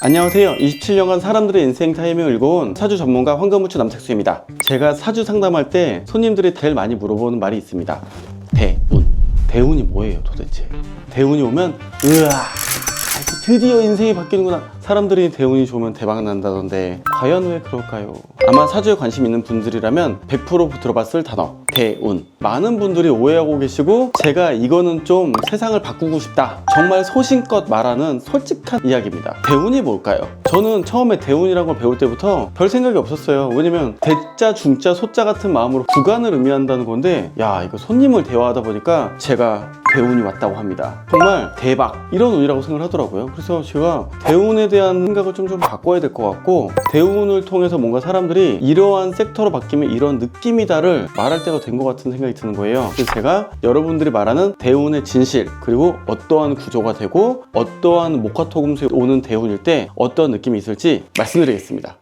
안녕하세요. 27년간 사람들의 인생 타이밍을 읽어온 사주 전문가 황금우추 남택수입니다. 제가 사주 상담할 때 손님들이 제일 많이 물어보는 말이 있습니다. 대운. 대운이 뭐예요 도대체? 대운이 오면 으아 드디어 인생이 바뀌는구나. 사람들이 대운이 좋으면 대박 난다던데 과연 왜 그럴까요? 아마 사주에 관심 있는 분들이라면 100% 들어봤을 단어 대운. 많은 분들이 오해하고 계시고 제가 이거는 좀 세상을 바꾸고 싶다 정말 소신껏 말하는 솔직한 이야기입니다. 대운이 뭘까요? 저는 처음에 대운이라는 걸 배울 때부터 별 생각이 없었어요. 왜냐면 대자 중자 소자 같은 마음으로 구간을 의미한다는 건데 야 이거 손님을 대화하다 보니까 제가 대운이 왔다고 합니다. 정말 대박 이런 운이라고 생각을 하더라고요. 그래서 제가 대운에 대한 생각을 좀 바꿔야 될 것 같고 대운을 통해서 뭔가 사람들이 이러한 섹터로 바뀌면 이런 느낌이다를 말할 때가 된 것 같은 생각이 드는 거예요. 그래서 제가 여러분들이 말하는 대운의 진실 그리고 어떠한 구조가 되고 어떠한 목화토금수에 오는 대운일 때 어떤 느낌이 있을지 말씀드리겠습니다.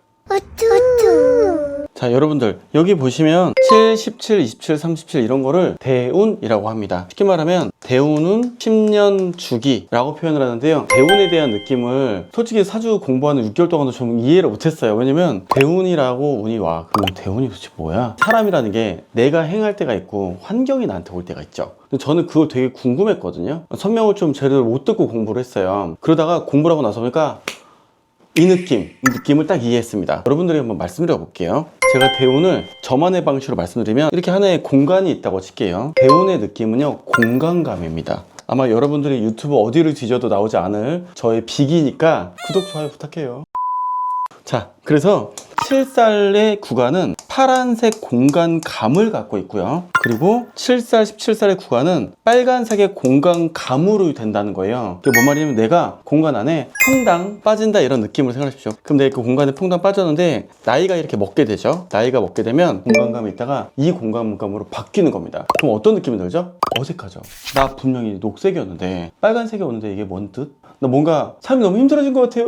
자 여러분들 여기 보시면 7, 17, 27, 37 이런 거를 대운이라고 합니다. 쉽게 말하면 대운은 10년 주기라고 표현을 하는데요. 대운에 대한 느낌을 솔직히 사주 공부하는 6개월 동안도 좀 이해를 못했어요. 왜냐면 대운이라고 운이 와. 그럼 대운이 도대체 뭐야? 사람이라는 게 내가 행할 때가 있고 환경이 나한테 올 때가 있죠. 근데 저는 그걸 되게 궁금했거든요. 설명을 좀 제대로 못 듣고 공부를 했어요. 그러다가 공부를 하고 나서 보니까 이 느낌을 딱 이해했습니다. 여러분들이 한번 말씀드려 볼게요. 제가 대운을 저만의 방식으로 말씀드리면 이렇게 하나의 공간이 있다고 칠게요. 대운의 느낌은요 공간감입니다. 아마 여러분들이 유튜브 어디를 뒤져도 나오지 않을 저의 비기니까 구독, 좋아요 부탁해요. 자 그래서 7살의 구간은 파란색 공간감을 갖고 있고요. 그리고 7살, 17살의 구간은 빨간색의 공간감으로 된다는 거예요. 그게 뭔 말이냐면 내가 공간 안에 퐁당 빠진다 이런 느낌을 생각하십시오. 그럼 내가 그 공간에 퐁당 빠졌는데 나이가 이렇게 먹게 되죠. 나이가 먹게 되면 공간감이 있다가 이 공간감으로 바뀌는 겁니다. 그럼 어떤 느낌이 들죠? 어색하죠. 나 분명히 녹색이었는데 빨간색이 오는데 이게 뭔 뜻? 나 뭔가 삶이 너무 힘들어진 것 같아요.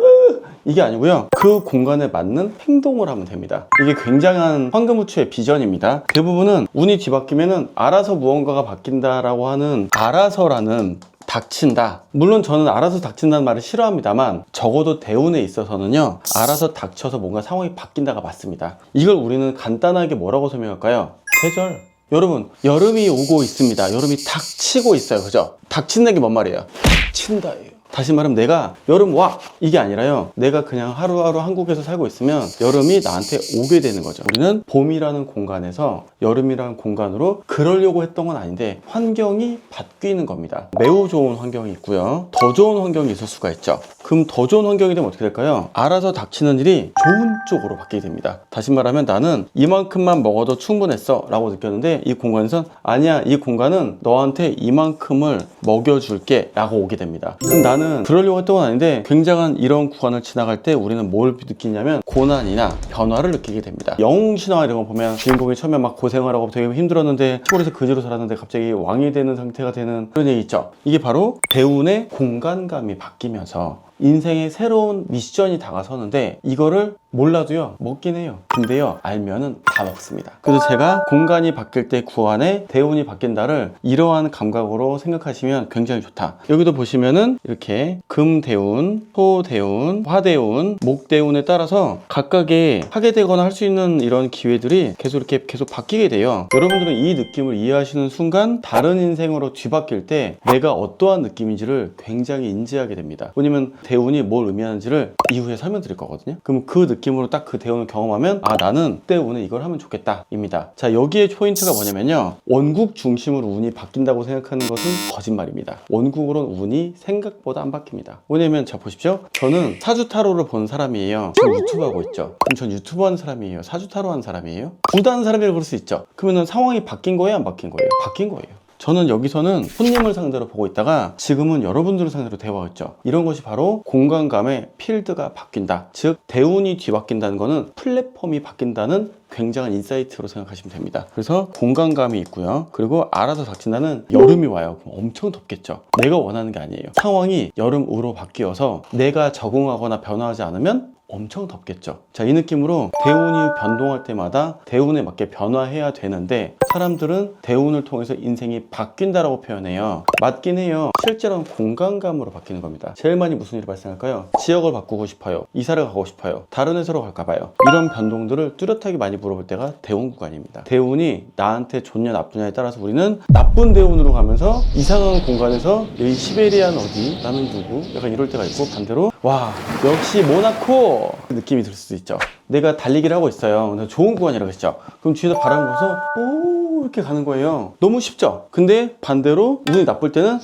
이게 아니고요. 그 공간에 맞는 행동을 하면 됩니다. 이게 굉장한 황금우추의 비전입니다. 대부분은 운이 뒤바뀌면은 알아서 무언가가 바뀐다라고 하는 알아서라는 닥친다. 물론 저는 알아서 닥친다는 말을 싫어합니다만 적어도 대운에 있어서는요. 알아서 닥쳐서 뭔가 상황이 바뀐다가 맞습니다. 이걸 우리는 간단하게 뭐라고 설명할까요? 계절. 여러분 여름이 오고 있습니다. 여름이 닥치고 있어요. 그죠? 닥친다는 게 뭔 말이에요? 닥친다예요. 다시 말하면 내가 여름 와 이게 아니라요. 내가 그냥 하루하루 한국에서 살고 있으면 여름이 나한테 오게 되는 거죠. 우리는 봄이라는 공간에서 여름이라는 공간으로 그러려고 했던 건 아닌데 환경이 바뀌는 겁니다. 매우 좋은 환경이 있고요. 더 좋은 환경이 있을 수가 있죠. 그럼 더 좋은 환경이 되면 어떻게 될까요? 알아서 닥치는 일이 좋은 쪽으로 바뀌게 됩니다. 다시 말하면 나는 이만큼만 먹어도 충분했어 라고 느꼈는데 이 공간에선 아니야 이 공간은 너한테 이만큼을 먹여줄게 라고 오게 됩니다. 그럼 나는 그러려고 했던 건 아닌데 굉장한 이런 구간을 지나갈 때 우리는 뭘 느끼냐면 고난이나 변화를 느끼게 됩니다. 영웅 신화 이런 거 보면 주인공이 처음에 막 고생을 하고 되게 힘들었는데 시골에서 그지로 살았는데 갑자기 왕이 되는 상태가 되는 그런 얘기 있죠. 이게 바로 대운의 공간감이 바뀌면서 인생의 새로운 미션이 다가서는데 이거를 몰라도요 먹긴 해요. 근데요 알면은 다 먹습니다. 그래서 제가 공간이 바뀔 때 구간에 대운이 바뀐다를 이러한 감각으로 생각하시면 굉장히 좋다. 여기도 보시면은 이렇게 금대운, 토대운, 화대운, 목대운에 따라서 각각의 하게 되거나 할 수 있는 이런 기회들이 계속 바뀌게 돼요. 여러분들은 이 느낌을 이해하시는 순간 다른 인생으로 뒤바뀔 때 내가 어떠한 느낌인지를 굉장히 인지하게 됩니다. 왜냐면 대운이 뭘 의미하는지를 이후에 설명드릴 거거든요. 그럼 그 느낌으로 딱 그 대운을 경험하면 아 나는 대운에 이걸 하면 좋겠다 입니다. 자 여기에 포인트가 뭐냐면요. 원국 중심으로 운이 바뀐다고 생각하는 것은 거짓말입니다. 원국으로는 운이 생각보다 안 바뀝니다. 왜냐면 자 보십시오. 저는 사주타로를 본 사람이에요. 지금 유튜브 하고 있죠. 그럼 전 유튜브 하는 사람이에요? 사주타로 하는 사람이에요? 둘 다 하는 사람이라고 그럴 수 있죠. 그러면 상황이 바뀐 거예요? 안 바뀐 거예요? 바뀐 거예요. 저는 여기서는 손님을 상대로 보고 있다가 지금은 여러분들을 상대로 대화했죠. 이런 것이 바로 공간감의 필드가 바뀐다. 즉 대운이 뒤바뀐다는 거는 플랫폼이 바뀐다는 굉장한 인사이트로 생각하시면 됩니다. 그래서 공간감이 있고요. 그리고 알아서 닥친다는 여름이 와요. 그럼 엄청 덥겠죠. 내가 원하는 게 아니에요. 상황이 여름으로 바뀌어서 내가 적응하거나 변화하지 않으면 엄청 덥겠죠. 자, 이 느낌으로 대운이 변동할 때마다 대운에 맞게 변화해야 되는데 사람들은 대운을 통해서 인생이 바뀐다라고 표현해요. 맞긴 해요. 실제로는 공간감으로 바뀌는 겁니다. 제일 많이 무슨 일이 발생할까요? 지역을 바꾸고 싶어요. 이사를 가고 싶어요. 다른 회사로 갈까 봐요. 이런 변동들을 뚜렷하게 많이 물어볼 때가 대운 구간입니다. 대운이 나한테 좋냐 나쁘냐에 따라서 우리는 나쁜 대운으로 가면서 이상한 공간에서 여기 시베리아는 어디? 나는 누구? 약간 이럴 때가 있고, 반대로 와 역시 모나코 느낌이 들 수도 있죠. 내가 달리기를 하고 있어요. 근데 좋은 구간이라고 했죠. 그럼 뒤에서 바람 불어서 오 이렇게 가는 거예요. 너무 쉽죠? 근데 반대로 운이 나쁠 때는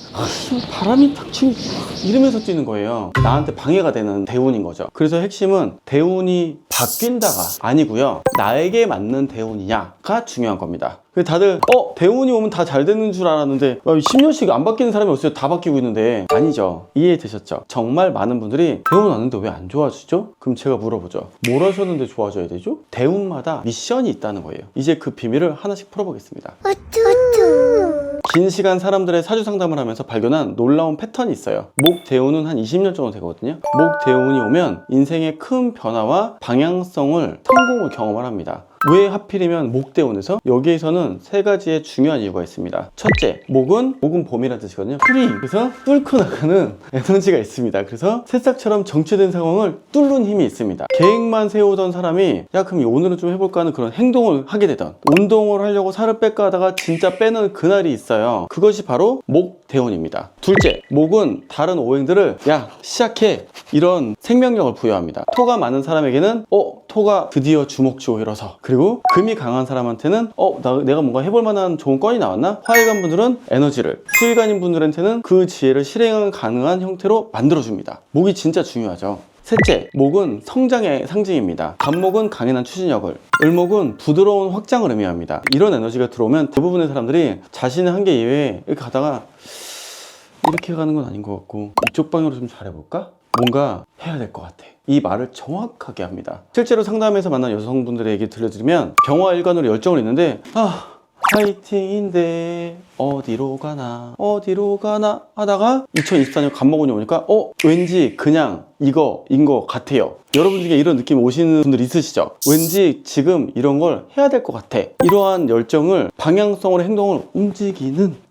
바람이 탁 치고 이러면서 뛰는 거예요. 나한테 방해가 되는 대운인 거죠. 그래서 핵심은 대운이 바뀐다가 아니고요, 나에게 맞는 대운이냐가 중요한 겁니다. 다들 대운이 오면 다 잘 되는 줄 알았는데 10년씩 안 바뀌는 사람이 어딨어요? 다 바뀌고 있는데. 아니죠. 이해되셨죠? 정말 많은 분들이 대운 왔는데 왜 안 좋아지죠? 그럼 제가 물어보죠. 뭘 하셨는데 좋아져야 되죠? 대운마다 미션이 있다는 거예요. 이제 그 비밀을 하나씩 풀어보겠습니다. 긴 시간 사람들의 사주 상담을 하면서 발견한 놀라운 패턴이 있어요. 목 대운은 한 20년 정도 되거든요. 목 대운이 오면 인생의 큰 변화와 방향성을, 성공을 경험을 합니다. 왜 하필이면 목대운에서? 여기에서는 세 가지의 중요한 이유가 있습니다. 첫째, 목은 봄이라는 뜻이거든요. 프리! 그래서 뚫고 나가는 에너지가 있습니다. 그래서 새싹처럼 정체된 상황을 뚫는 힘이 있습니다. 계획만 세우던 사람이 야 그럼 오늘은 좀 해볼까 하는 그런 행동을 하게 되던, 운동을 하려고 살을 뺄까 하다가 진짜 빼는 그날이 있어요. 그것이 바로 목대운입니다. 둘째, 목은 다른 오행들을 야 시작해! 이런 생명력을 부여합니다. 토가 많은 사람에게는 토가 드디어 주목지고 일어서, 그리고 금이 강한 사람한테는 내가 뭔가 해볼 만한 좋은 건이 나왔나? 화해관 분들은 에너지를, 수의관인 분들한테는 그 지혜를 실행 가능한 형태로 만들어줍니다. 목이 진짜 중요하죠. 셋째, 목은 성장의 상징입니다. 간목은 강인한 추진력을, 을목은 부드러운 확장을 의미합니다. 이런 에너지가 들어오면 대부분의 사람들이 자신의 한계 이외에 이렇게 가다가 이렇게 가는 건 아닌 것 같고 이쪽 방향으로 좀 잘해볼까? 뭔가 해야 될 것 같아. 이 말을 정확하게 합니다. 실제로 상담에서 만난 여성분들의 얘기 들려드리면 병화 일관으로 열정을 있는데 화이팅인데 어디로 가나 하다가 2024년 간목운이 오니까 왠지 그냥 이거인 것 같아요. 여러분 중에 이런 느낌 오시는 분들 있으시죠? 왠지 지금 이런 걸 해야 될 것 같아. 이러한 열정을 방향성으로 행동을 움직이는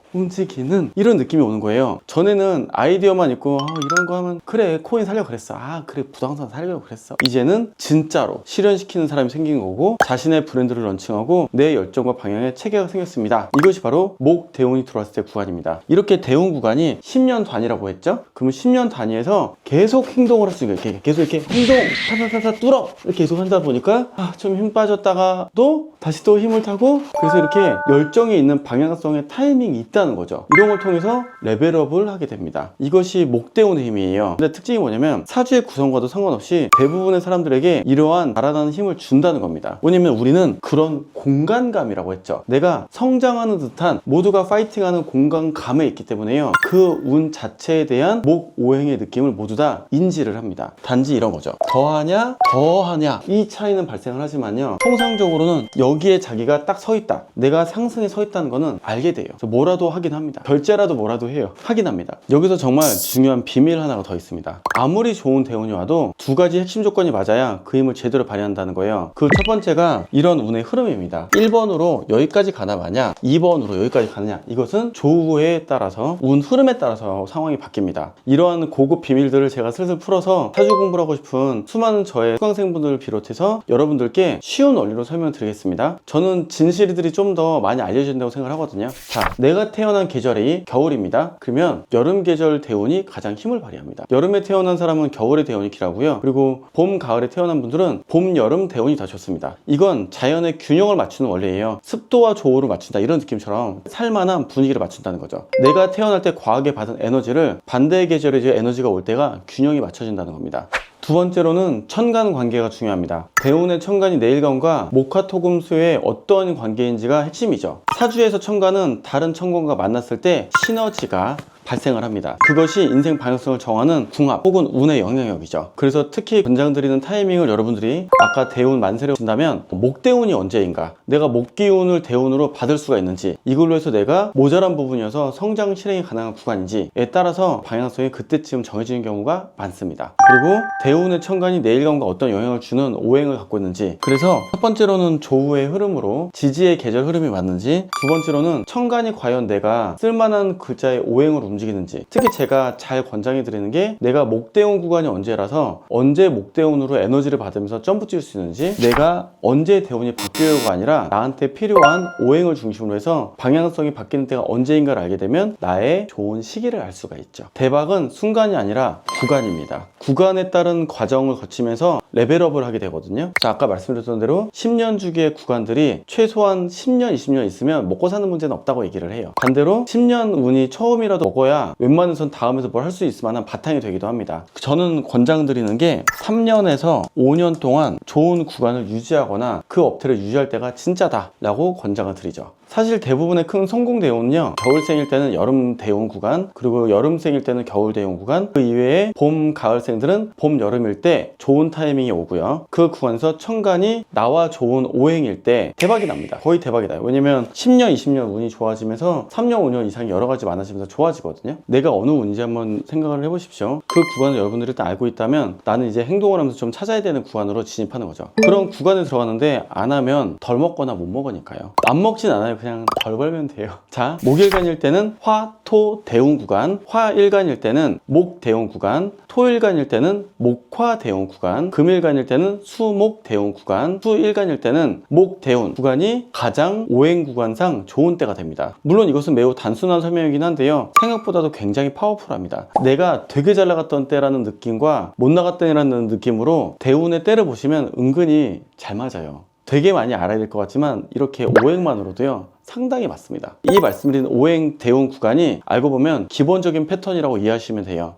이런 느낌이 오는 거예요. 전에는 아이디어만 있고 이런 거 하면 그래 코인 살려고 그랬어, 그래 부동산 살려고 그랬어. 이제는 진짜로 실현시키는 사람이 생긴 거고, 자신의 브랜드를 런칭하고 내 열정과 방향에 체계가 생겼습니다. 이것이 바로 목 대운이 들어왔을 때 구간입니다. 이렇게 대운 구간이 10년 단위라고 했죠? 그러면 10년 단위에서 계속 행동을 할 수 있는 거예요. 계속 이렇게 행동 타타타타 뚫어 이렇게 계속 하다 보니까 좀 힘 빠졌다가도 다시 또 힘을 타고, 그래서 이렇게 열정이 있는 방향성의 타이밍이 있다는 거죠. 이런 걸 통해서 레벨업을 하게 됩니다. 이것이 목대운의 힘이에요. 근데 특징이 뭐냐면 사주의 구성과도 상관없이 대부분의 사람들에게 이러한 달아나는 힘을 준다는 겁니다. 왜냐면 우리는 그런 공간감이라고 했죠. 내가 성장하는 듯한, 모두가 파이팅하는 공간감에 있기 때문에요. 그 운 자체에 대한 목 오행의 느낌을 모두 다 인지를 합니다. 단지 이런 거죠. 더하냐 이 차이는 발생을 하지만요, 통상적으로는 여기에 자기가 딱 서 있다, 내가 상승에 서 있다는 거는 알게 돼요. 그래서 뭐라도 하긴 합니다. 결제라도 뭐라도 해요. 하긴 합니다. 여기서 정말 중요한 비밀 하나가 더 있습니다. 아무리 좋은 대운이 와도 두 가지 핵심 조건이 맞아야 그 힘을 제대로 발휘한다는 거예요. 그 첫 번째가 이런 운의 흐름입니다. 1번으로 여기까지 가나 마냐, 2번으로 여기까지 가느냐, 이것은 조우에 따라서, 운 흐름에 따라서 상황이 바뀝니다. 이러한 고급 비밀들을 제가 슬슬 풀어서 사주 공부를 하고 싶은 수많은 저의 수강생분들을 비롯해서 여러분들께 쉬운 원리로 설명드리겠습니다. 저는 진실들이 좀 더 많이 알려져야 된다고 생각을 하거든요. 자, 내가 태어난 계절이 겨울입니다. 그러면 여름 계절 대운이 가장 힘을 발휘합니다. 여름에 태어난 사람은 겨울의 대운이 길하고요. 그리고 봄, 가을에 태어난 분들은 봄, 여름 대운이 더 좋습니다. 이건 자연의 균형을 맞추는 원리예요. 습도와 조우를 맞춘다, 이런 느낌처럼 살만한 분위기를 맞춘다는 거죠. 내가 태어날 때 과하게 받은 에너지를 반대의 계절에 이제 에너지가 올 때가 균형이 맞춰진다는 겁니다. 두 번째로는 천간 관계가 중요합니다. 대운의 천간이 내일간과 목화토금수의 어떤 관계인지가 핵심이죠. 사주에서 천간은 다른 천간과 만났을 때 시너지가 발생을 합니다. 그것이 인생 방향성을 정하는 궁합 혹은 운의 영향력이죠. 그래서 특히 권장드리는 타이밍을 여러분들이 아까 대운 만세를 보신다면 목대운이 언제인가, 내가 목기운을 대운으로 받을 수가 있는지, 이걸로 해서 내가 모자란 부분이어서 성장 실행이 가능한 구간인지에 따라서 방향성이 그때쯤 정해지는 경우가 많습니다. 그리고 대운의 천간이 내 일간과 어떤 영향을 주는 오행을 갖고 있는지, 그래서 첫 번째로는 조우의 흐름으로 지지의 계절 흐름이 맞는지, 두 번째로는 천간이 과연 내가 쓸만한 글자의 오행으로 움직이는지. 특히 제가 잘 권장해 드리는 게 내가 목대운 구간이 언제라서 언제 목대운으로 에너지를 받으면서 점프 뛸 수 있는지, 내가 언제 대운이 바뀌어요가 아니라 나한테 필요한 오행을 중심으로 해서 방향성이 바뀌는 때가 언제인가를 알게 되면 나의 좋은 시기를 알 수가 있죠. 대박은 순간이 아니라 구간입니다. 구간에 따른 과정을 거치면서 레벨업을 하게 되거든요. 자, 아까 말씀드렸던 대로 10년 주기의 구간들이 최소한 10년, 20년 있으면 먹고 사는 문제는 없다고 얘기를 해요. 반대로 10년 운이 처음이라도 먹어야 웬만해선 다음에서 뭘 할 수 있을 만한 바탕이 되기도 합니다. 저는 권장드리는 게 3년에서 5년 동안 좋은 구간을 유지하거나 그 업태를 유지할 때가 진짜다 라고 권장을 드리죠. 사실 대부분의 큰 성공 대운은요, 겨울생일 때는 여름 대운 구간, 그리고 여름생일 때는 겨울 대운 구간, 그 이외에 봄, 가을생들은 봄, 여름일 때 좋은 타이밍이 오고요. 그 구간에서 천간이 나와 좋은 오행일 때 대박이 납니다. 거의 대박이 나요. 왜냐면 10년, 20년 운이 좋아지면서 3년, 5년 이상 여러 가지 많아지면서 좋아지거든요. 내가 어느 운인지 한번 생각을 해보십시오. 그 구간을 여러분들이 일단 알고 있다면 나는 이제 행동을 하면서 좀 찾아야 되는 구간으로 진입하는 거죠. 그런 구간에 들어가는데 안 하면 덜 먹거나 못 먹으니까요. 안 먹진 않아요. 그냥 덜 벌면 돼요. 자, 목일간일 때는 화, 토, 대운 구간, 화일간일 때는 목, 대운 구간, 토일간일 때는 목화, 대운 구간, 금일간일 때는 수, 목, 대운 구간, 수일간일 때는 목, 대운 구간이 가장 오행 구간상 좋은 때가 됩니다. 물론 이것은 매우 단순한 설명이긴 한데요, 생각보다도 굉장히 파워풀합니다. 내가 되게 잘 나갔던 때라는 느낌과 못 나갔던 때라는 느낌으로 대운의 때를 보시면 은근히 잘 맞아요. 되게 많이 알아야 될 것 같지만 이렇게 오행만으로도요 상당히 맞습니다. 이 말씀드린 오행 대운 구간이 알고 보면 기본적인 패턴이라고 이해하시면 돼요.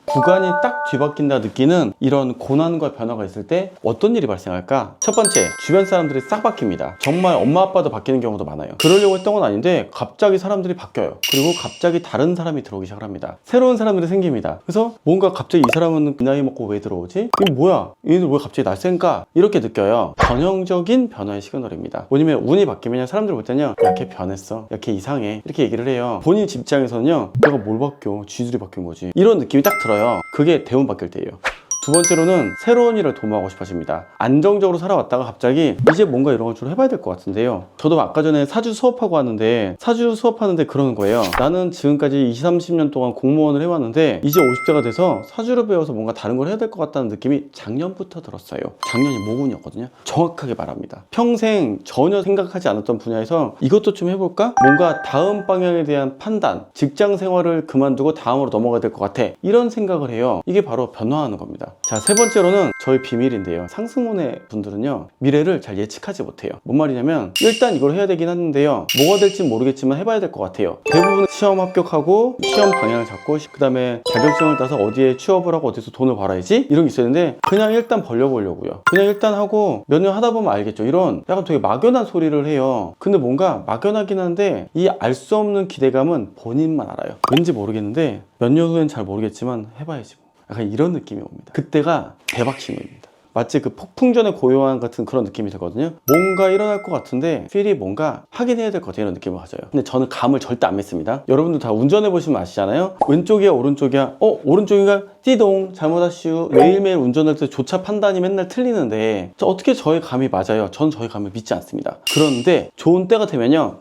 구간이 딱 뒤바뀐다 느끼는 이런 고난과 변화가 있을 때 어떤 일이 발생할까? 첫 번째, 주변 사람들이 싹 바뀝니다. 정말 엄마 아빠도 바뀌는 경우도 많아요. 그러려고 했던 건 아닌데 갑자기 사람들이 바뀌어요. 그리고 갑자기 다른 사람이 들어오기 시작합니다. 새로운 사람들이 생깁니다. 그래서 뭔가 갑자기 이 사람은 이 나이 먹고 왜 들어오지? 이게 뭐야? 얘는 왜 갑자기 날쌘가? 이렇게 느껴요. 전형적인 변화의 시그널입니다. 뭐냐면 운이 바뀌면 사람들 볼 때는요, 야, 걔 변했어, 야, 걔 이상해, 이렇게 얘기를 해요. 본인 입장에서는요, 내가 뭘 바뀌어? 쥐들이 바뀐 거지. 이런 느낌이 딱 들어요. 그게 대운 바뀔 때예요. 두 번째로는 새로운 일을 도모하고 싶어집니다. 안정적으로 살아왔다가 갑자기 이제 뭔가 이런 걸 좀 해봐야 될 것 같은데요. 저도 아까 전에 사주 수업하고 왔는데, 사주 수업하는데 그러는 거예요. 나는 지금까지 20, 30년 동안 공무원을 해왔는데 이제 50대가 돼서 사주를 배워서 뭔가 다른 걸 해야 될 것 같다는 느낌이 작년부터 들었어요. 작년이 모군이었거든요. 정확하게 말합니다. 평생 전혀 생각하지 않았던 분야에서 이것도 좀 해볼까? 뭔가 다음 방향에 대한 판단, 직장 생활을 그만두고 다음으로 넘어가야 될 것 같아, 이런 생각을 해요. 이게 바로 변화하는 겁니다. 자, 세 번째로는 저희 비밀인데요, 상승운의 분들은요 미래를 잘 예측하지 못해요. 뭔 말이냐면 일단 이걸 해야 되긴 하는데요, 뭐가 될지 모르겠지만 해봐야 될 것 같아요. 대부분 시험 합격하고 시험 방향을 잡고 그 다음에 자격증을 따서 어디에 취업을 하고 어디서 돈을 벌어야지, 이런 게 있었는데 그냥 일단 벌려보려고요. 그냥 일단 하고 몇 년 하다 보면 알겠죠, 이런 약간 되게 막연한 소리를 해요. 근데 뭔가 막연하긴 한데 이 알 수 없는 기대감은 본인만 알아요. 왠지 모르겠는데 몇 년 후엔 잘 모르겠지만 해봐야지, 약간 이런 느낌이 옵니다. 그때가 대박심입니다. 마치 그 폭풍전의 고요한 같은 그런 느낌이 들거든요. 뭔가 일어날 것 같은데 필이 뭔가 하긴 해야 될 것 같아요, 이런 느낌을 가져요. 근데 저는 감을 절대 안 믿습니다. 여러분들 다 운전해 보시면 아시잖아요. 왼쪽이야 오른쪽이야, 오른쪽인가? 띠동, 잘못하시오. 매일매일 운전할 때 조차 판단이 맨날 틀리는데 어떻게 저의 감이 맞아요? 전 저의 감을 믿지 않습니다. 그런데 좋은 때가 되면요,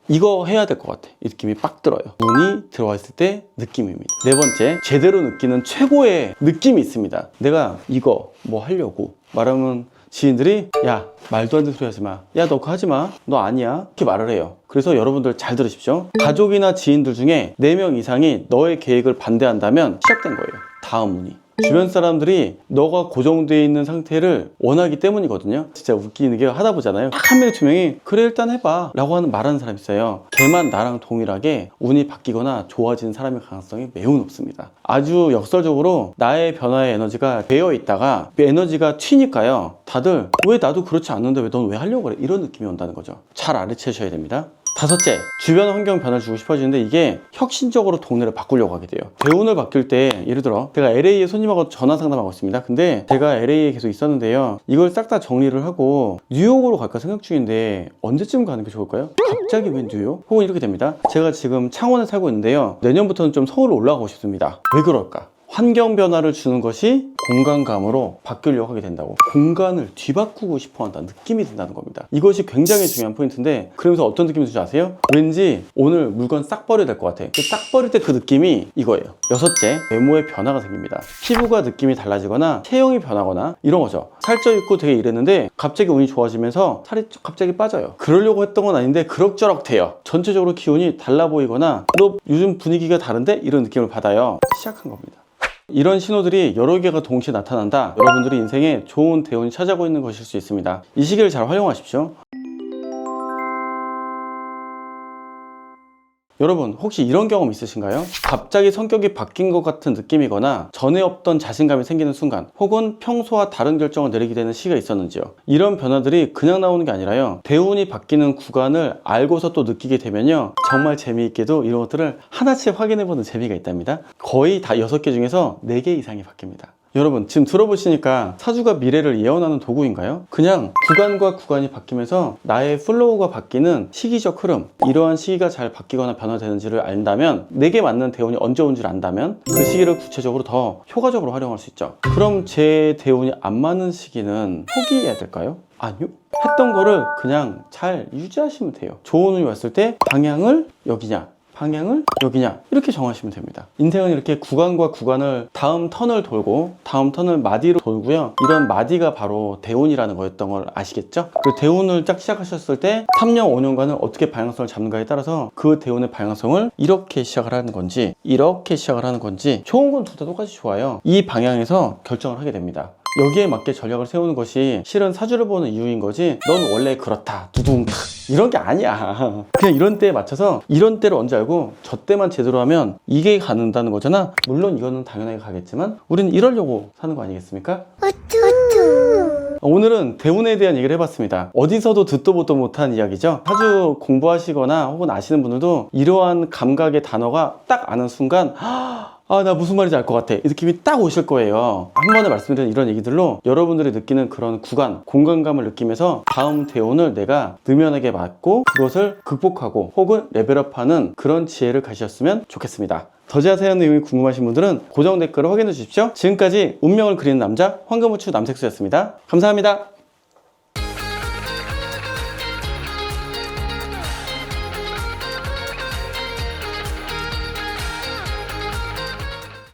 이거 해야 될 것 같아, 이 느낌이 빡 들어요. 운이 들어와 있을 때 느낌입니다. 네 번째, 제대로 느끼는 최고의 느낌이 있습니다. 내가 이거 뭐 하려고 말하면 지인들이 야, 말도 안 되는 소리 하지 마, 야, 너 그거 하지 마, 너 아니야, 이렇게 말을 해요. 그래서 여러분들 잘 들으십시오. 가족이나 지인들 중에 4명 이상이 너의 계획을 반대한다면 시작된 거예요, 다음 운이. 주변 사람들이 너가 고정되어 있는 상태를 원하기 때문이거든요. 진짜 웃기는 게 하다 보잖아요, 한 명, 2명이 그래 일단 해봐 라고 말하는 사람이 있어요. 걔만 나랑 동일하게 운이 바뀌거나 좋아지는 사람의 가능성이 매우 높습니다. 아주 역설적으로 나의 변화의 에너지가 배어 있다가 에너지가 튀니까요, 다들 왜 나도 그렇지 않는데 왜 넌 왜 하려고 그래, 이런 느낌이 온다는 거죠. 잘 알아채셔야 됩니다. 5째, 주변 환경 변화를 주고 싶어지는데 이게 혁신적으로 동네를 바꾸려고 하게 돼요. 대운을 바뀔 때 예를 들어 제가 LA에 손님하고 전화 상담하고 있습니다. 근데 제가 LA에 계속 있었는데요. 이걸 싹 다 정리를 하고 뉴욕으로 갈까 생각 중인데 언제쯤 가는 게 좋을까요? 갑자기 왜 뉴욕? 혹은 이렇게 됩니다. 제가 지금 창원에 살고 있는데요. 내년부터는 좀 서울로 올라가고 싶습니다. 왜 그럴까? 환경 변화를 주는 것이 공간감으로 바뀌려고 하게 된다고. 공간을 뒤바꾸고 싶어 한다는 느낌이 든다는 겁니다. 이것이 굉장히 중요한 포인트인데, 그러면서 어떤 느낌이 드는지 아세요? 왠지 오늘 물건 싹 버려야 될 것 같아. 싹 버릴 때 그 느낌이 이거예요. 6째, 외모의 변화가 생깁니다. 피부가 느낌이 달라지거나 체형이 변하거나 이런 거죠. 살쪄 있고 되게 이랬는데 갑자기 운이 좋아지면서 살이 갑자기 빠져요. 그러려고 했던 건 아닌데 그럭저럭 돼요. 전체적으로 기운이 달라 보이거나 너 요즘 분위기가 다른데? 이런 느낌을 받아요. 시작한 겁니다. 이런 신호들이 여러 개가 동시에 나타난다. 여러분들이 인생에 좋은 대운이 찾아오고 있는 것일 수 있습니다. 이 시기를 잘 활용하십시오. 여러분 혹시 이런 경험 있으신가요? 갑자기 성격이 바뀐 것 같은 느낌이거나 전에 없던 자신감이 생기는 순간, 혹은 평소와 다른 결정을 내리게 되는 시기가 있었는지요? 이런 변화들이 그냥 나오는 게 아니라요, 대운이 바뀌는 구간을 알고서 또 느끼게 되면요, 정말 재미있게도 이런 것들을 하나씩 확인해보는 재미가 있답니다. 거의 다 6개 중에서 4개 이상이 바뀝니다. 여러분 지금 들어보시니까 사주가 미래를 예언하는 도구인가요? 그냥 구간과 구간이 바뀌면서 나의 플로우가 바뀌는 시기적 흐름, 이러한 시기가 잘 바뀌거나 변화되는지를 안다면, 내게 맞는 대운이 언제 온지를 안다면 그 시기를 구체적으로 더 효과적으로 활용할 수 있죠. 그럼 제 대운이 안 맞는 시기는 포기해야 될까요? 아니요. 했던 거를 그냥 잘 유지하시면 돼요. 좋은 운이 왔을 때 방향을 여기냐, 방향을 여기냐, 이렇게 정하시면 됩니다. 인생은 이렇게 구간과 구간을 다음 턴을 돌고 다음 턴을 마디로 돌고요, 이런 마디가 바로 대운이라는 거였던 걸 아시겠죠? 그 대운을 딱 시작하셨을 때 3년 5년간은 어떻게 방향성을 잡는가에 따라서 그 대운의 방향성을 이렇게 시작을 하는 건지 이렇게 시작을 하는 건지, 좋은 건 둘 다 똑같이 좋아요. 이 방향에서 결정을 하게 됩니다. 여기에 맞게 전략을 세우는 것이 실은 사주를 보는 이유인 거지, 넌 원래 그렇다 두둥 이런 게 아니야. 그냥 이런 때에 맞춰서 이런 때를 언제 알고 저 때만 제대로 하면 이게 가는다는 거잖아. 물론 이거는 당연하게 가겠지만 우리는 이러려고 사는 거 아니겠습니까? 오늘은 대운에 대한 얘기를 해봤습니다. 어디서도 듣도 보도 못한 이야기죠. 사주 공부하시거나 혹은 아시는 분들도 이러한 감각의 단어가 딱 아는 순간 아, 나 무슨 말인지 알 것 같아, 이 느낌이 딱 오실 거예요. 한 번에 말씀드린 이런 얘기들로 여러분들이 느끼는 그런 구간, 공간감을 느끼면서 다음 대운을 내가 느면하게 맞고 그것을 극복하고 혹은 레벨업하는 그런 지혜를 가지셨으면 좋겠습니다. 더 자세한 내용이 궁금하신 분들은 고정 댓글을 확인해 주십시오. 지금까지 운명을 그리는 남자 황금우추 남색수였습니다. 감사합니다.